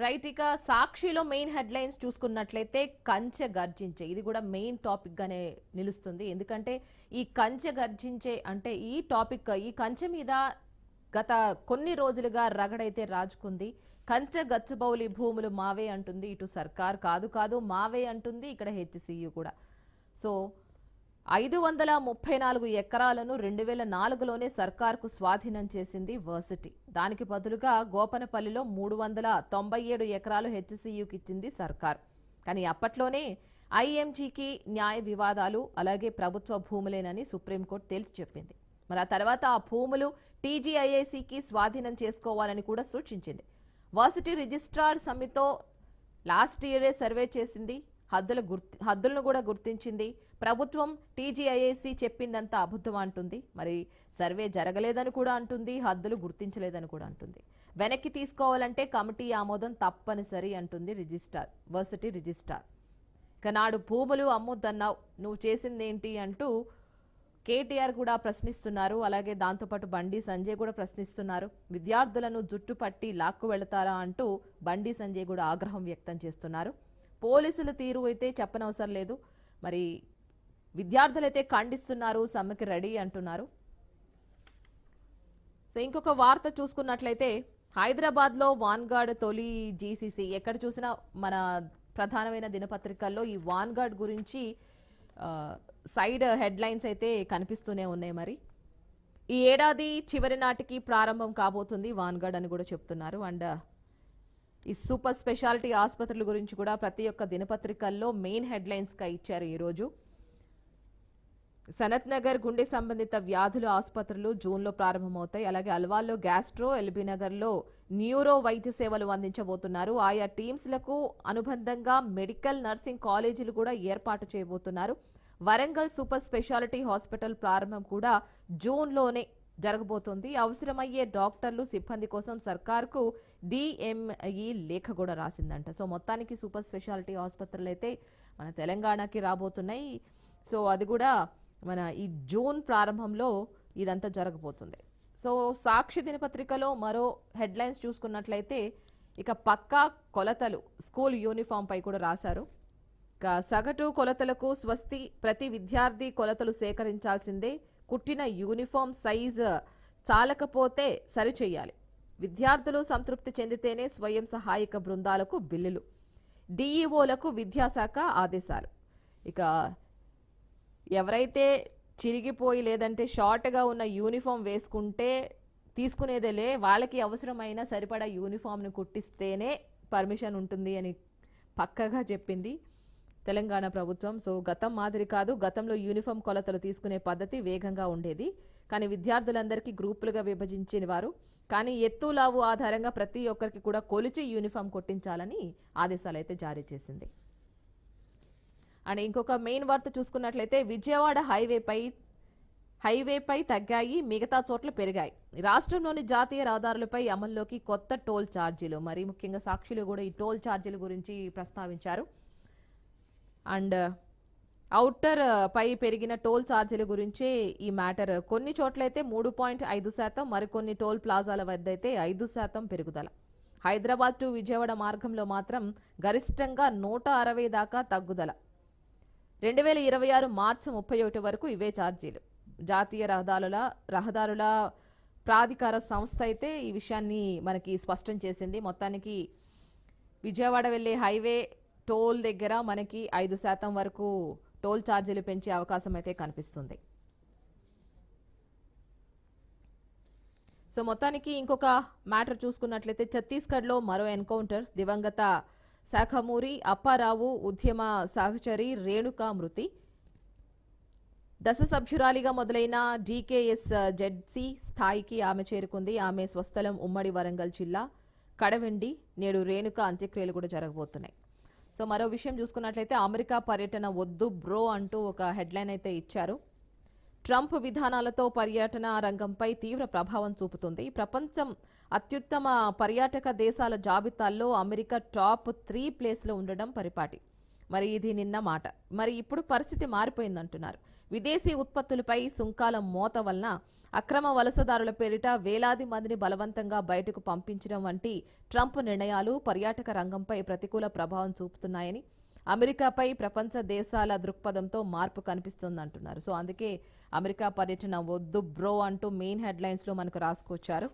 Right. ఇక సాక్షిలో main headlines చూసుకున్నట్లయితే కంచె గర్జించే, ఇది కూడా మెయిన్ టాపిక్ గానే నిలుస్తుంది. ఎందుకంటే ఈ కంచె గర్జించే అంటే ఈ టాపిక్, ఈ కంచె మీద గత కొన్ని రోజులుగా రగడైతే రాజుకుంది. కంచె గచ్చబౌలి భూములు మావే అంటుంది ఇటు సర్కార్, కాదు కాదు మావే అంటుంది ఇక్కడ హెచ్సియు కూడా. సో 534 ఎకరాలను 2004లోనే సర్కార్కు స్వాధీనం చేసింది వర్సిటీ. దానికి బదులుగా గోపనపల్లిలో 397 ఎకరాలు హెచ్సియుకి ఇచ్చింది సర్కార్. కానీ అప్పట్లోనే ఐఎంజీకి న్యాయ వివాదాలు అలాగే ప్రభుత్వ భూములేనని సుప్రీంకోర్టు తేల్చి చెప్పింది. మరి ఆ తర్వాత ఆ భూములు టీజీఐఐసికి స్వాధీనం చేసుకోవాలని కూడా సూచించింది. వర్సిటీ రిజిస్ట్రార్ సమితితో లాస్ట్ ఇయరే సర్వే చేసింది. హద్దులను కూడా గుర్తించింది. ప్రభుత్వం టీజీఐఐసి చెప్పిందంతా అబద్ధం అంటుంది. మరి సర్వే జరగలేదని కూడా అంటుంది, హద్దులు గుర్తించలేదని కూడా అంటుంది. వెనక్కి తీసుకోవాలంటే కమిటీ ఆమోదం తప్పనిసరి అంటుంది వర్సిటీ రిజిస్ట్రార్. ఇక నాడు భూములు అమ్మొద్దన్నావు, నువ్వు చేసిందేంటి అంటూ కేటీఆర్ కూడా ప్రశ్నిస్తున్నారు. అలాగే దాంతోపాటు బండి సంజయ్ కూడా ప్రశ్నిస్తున్నారు. విద్యార్థులను జుట్టు పట్టి లాక్కు వెళతారా అంటూ బండి సంజయ్ కూడా ఆగ్రహం వ్యక్తం చేస్తున్నారు. పోలీసుల తీరు అయితే చెప్పనవసరం లేదు. మరి విద్యార్థులైతే ఖండిస్తున్నారు, సమ్మెకి రెడీ అంటున్నారు. సో ఇంకొక వార్త చూసుకున్నట్లయితే హైదరాబాద్లో వాన్గార్డ్ తొలి జీసీసీ. ఎక్కడ చూసినా మన ప్రధానమైన దినపత్రికల్లో ఈ వాన్గార్డ్ గురించి సైడ్ హెడ్లైన్స్ అయితే కనిపిస్తూనే ఉన్నాయి. మరి ఈ ఏడాది చివరి నాటికి ప్రారంభం కాబోతుంది వాన్గార్డ్ అని కూడా చెప్తున్నారు. అండ్ ఈ సూపర్ స్పెషాలిటీ ఆసుపత్రుల గురించి కూడా ప్రతి ఒక్క దినపత్రికల్లో మెయిన్ హెడ్లైన్స్గా ఇచ్చారు ఈరోజు. సనత్ నగర్ గుండె సంబంధిత వ్యాధుల ఆసుపత్రులు జూన్లో ప్రారంభమవుతాయి. అలాగే అల్వాల్లో గ్యాస్ట్రో, ఎల్బీ నగర్లో న్యూరో వైద్య సేవలు అందించబోతున్నారు. ఆయా టీమ్స్లకు అనుబంధంగా మెడికల్ నర్సింగ్ కాలేజీలు కూడా ఏర్పాటు చేయబోతున్నారు. వరంగల్ సూపర్ స్పెషాలిటీ హాస్పిటల్ ప్రారంభం కూడా జూన్లోనే జరగబోతోంది. అవసరమయ్యే డాక్టర్లు, సిబ్బంది కోసం సర్కార్కు డిఎంఈ లేఖ కూడా రాసిందంట. సో మొత్తానికి సూపర్ స్పెషాలిటీ ఆసుపత్రులు అయితే మన తెలంగాణకి రాబోతున్నాయి. సో అది కూడా మన ఈ జూన్ ప్రారంభంలో ఇదంతా జరగబోతుంది. సో సాక్షి దినపత్రికలో మరో హెడ్లైన్స్ చూసుకున్నట్లయితే ఇక పక్కా కొలతలు స్కూల్ యూనిఫామ్ పై కూడా రాశారు. ఇక సగటు కొలతలకు స్వస్తి, ప్రతి విద్యార్థి కొలతలు సేకరించాల్సిందే, కుట్టిన యూనిఫామ్ సైజు చాలకపోతే సరిచేయాలి, విద్యార్థులు సంతృప్తి చెందితేనే స్వయం సహాయక బృందాలకు బిల్లులు, డిఈఓలకు విద్యాశాఖ ఆదేశాలు. ఇక ఎవరైతే చిరిగిపోయి లేదంటే షార్ట్గా ఉన్న యూనిఫామ్ వేసుకుంటే తీసుకునేదేలే, వాళ్ళకి అవసరమైన సరిపడా యూనిఫామ్ను కుట్టిస్తేనే పర్మిషన్ ఉంటుంది అని పక్కగా చెప్పింది తెలంగాణ ప్రభుత్వం. సో గతం మాదిరి కాదు, గతంలో యూనిఫామ్ కొలతలు తీసుకునే పద్ధతి వేగంగా ఉండేది. కానీ విద్యార్థులందరికీ గ్రూపులుగా విభజించిన వారు, కానీ ఎత్తు లావు ఆధారంగా ప్రతి ఒక్కరికి కూడా కొలిచి యూనిఫామ్ కొట్టించాలని ఆదేశాలు అయితే జారీ చేసింది. అండ్ ఇంకొక మెయిన్ వార్త చూసుకున్నట్లయితే విజయవాడ హైవేపై తగ్గాయి, మిగతా చోట్ల పెరిగాయి. రాష్ట్రంలోని జాతీయ రహదారులపై అమల్లోకి కొత్త టోల్ ఛార్జీలు. మరి ముఖ్యంగా సాక్షులు కూడా ఈ టోల్ ఛార్జీల గురించి ప్రస్తావించారు. అండ్ ఔటర్ పై పెరిగిన టోల్ ఛార్జీల గురించే ఈ మ్యాటర్. కొన్ని చోట్లయితే 3.5%, మరికొన్ని టోల్ ప్లాజాల వద్ద అయితే 5% పెరుగుదల. హైదరాబాద్ టు విజయవాడ మార్గంలో మాత్రం గరిష్టంగా 160 దాకా తగ్గుదల. 2026 మార్చి 31 వరకు ఇవే ఛార్జీలు. జాతీయ రహదారుల ప్రాధికార సంస్థ అయితే ఈ విషయాన్ని మనకి స్పష్టం చేసింది. మొత్తానికి విజయవాడ వెళ్లే హైవే టోల్ దగ్గర మనకి 5% వరకు టోల్ ఛార్జీలు పెంచే అవకాశం అయితే కనిపిస్తుంది. సో మొత్తానికి ఇంకొక మ్యాటర్ చూసుకున్నట్లయితే ఛత్తీస్గఢ్లో మరో ఎన్కౌంటర్. దివంగత శాఖమూరి అప్పారావు ఉద్యమ సహచరి రేణుకా మృతి. దశ సభ్యురాలిగా మొదలైన డీకేఎస్ జెడ్సీ స్థాయికి ఆమె చేరుకుంది. ఆమె స్వస్థలం ఉమ్మడి వరంగల్ జిల్లా కడవెండి. నేడు రేణుకా అంత్యక్రియలు కూడా జరగబోతున్నాయి. సో మరో విషయం చూసుకున్నట్లయితే అమెరికా పర్యటన వద్దు బ్రో అంటూ ఒక హెడ్లైన్ అయితే ఇచ్చారు. ట్రంప్ విధానాలతో పర్యాటన రంగంపై తీవ్ర ప్రభావం చూపుతుంది. ప్రపంచం అత్యుత్తమ పర్యాటక దేశాల జాబితాల్లో అమెరికా టాప్ 3 ప్లేస్లో ఉండడం పరిపాటి. మరి ఇది నిన్న మాట. మరి ఇప్పుడు పరిస్థితి మారిపోయిందంటున్నారు. విదేశీ ఉత్పత్తులపై సుంకాల మోత వలన అక్రమ వలసదారుల పేరిట వేలాది మందిని బలవంతంగా బయటకు పంపించడం వంటి ట్రంప్ నిర్ణయాలు పర్యాటక రంగంపై ప్రతికూల ప్రభావం చూపుతున్నాయని అమెరికాపై ప్రపంచ దేశాల దృక్పథంతో మార్పు కనిపిస్తోందంటున్నారు. సో అందుకే అమెరికా పర్యటన వద్దు బ్రో అంటూ మెయిన్ హెడ్లైన్స్లో మనకు రాసుకొచ్చారు.